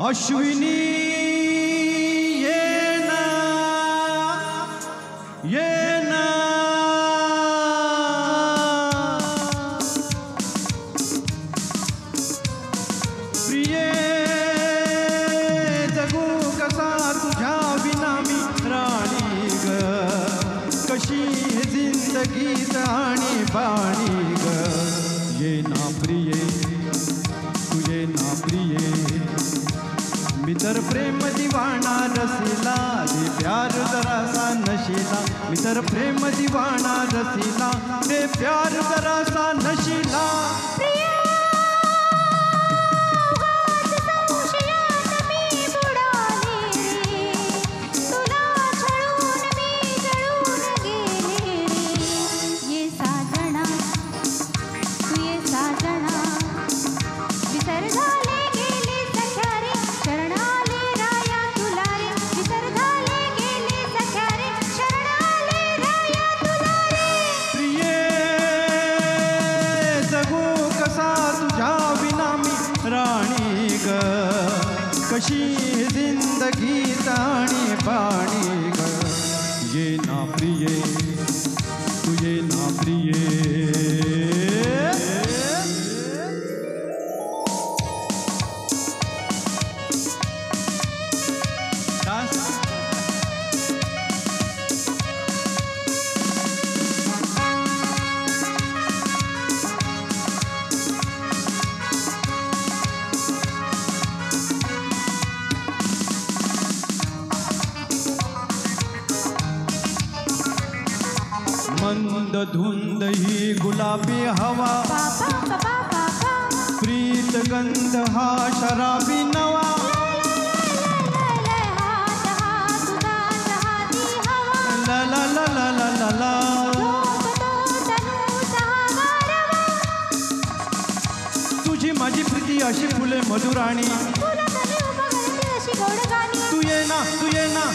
अश्विनी ये ना प्रिये जगू कसा तुझ्या विना मी राणी ग कशी जिंदगीत आणि बाणी ग ये ना प्रिये तुझे ना प्रिये मी तर प्रेम दिवाना रसिला दे प्यार जरासा नशिला मी तर प्रेम दिवाना रसिला दे प्यार जरासा नशिला राणी ग कशी जिंदगी ताणी पाणी ग ये ना प्रिये तुझे ना प्रिये मंद धुंद ही गुलाबी हवा प्रीत गंध हा शराबी नवा ला ला ला ला ला ला ला तुझी माझी प्रीती अशी फुले मधुराणी तू ये ना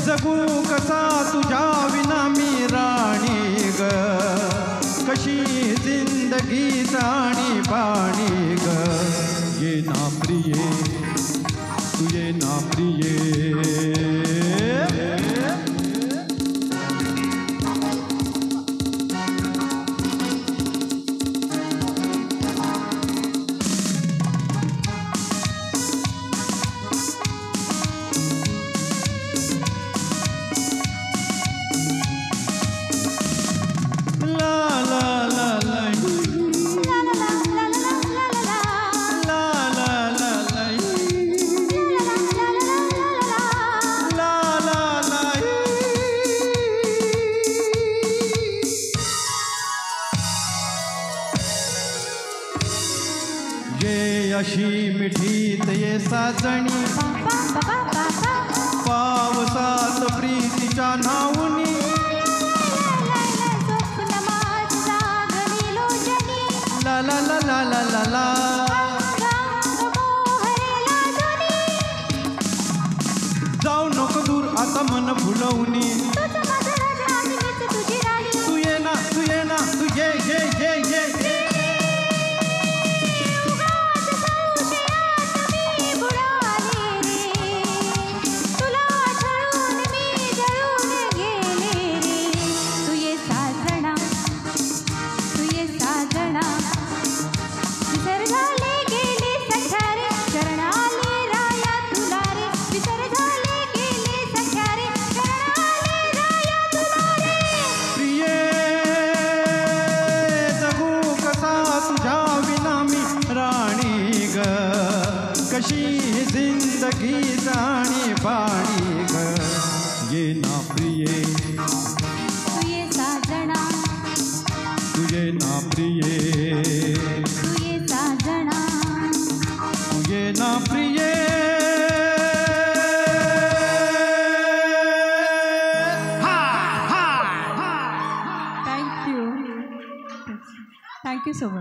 जगू कसा तुझ्या विना मी राणी ग कशी जिंदगी जाणी पाणी ग ये ना प्रिये तुझे ना प्रिये ये अशी मिठीत ये साजणी पावसात प्रीतीच्या नावनी ला ला ला ला ला ला ला जाऊ नको दूर आता मन फुलवणी तू ये ना तू ये कशी जिंदगी जाणी पाणी ग ये ना प्रिये तुझे साजना तुझे ना प्रिये तुझे साजना तुझे ना प्रिये थँक्यू सो मच.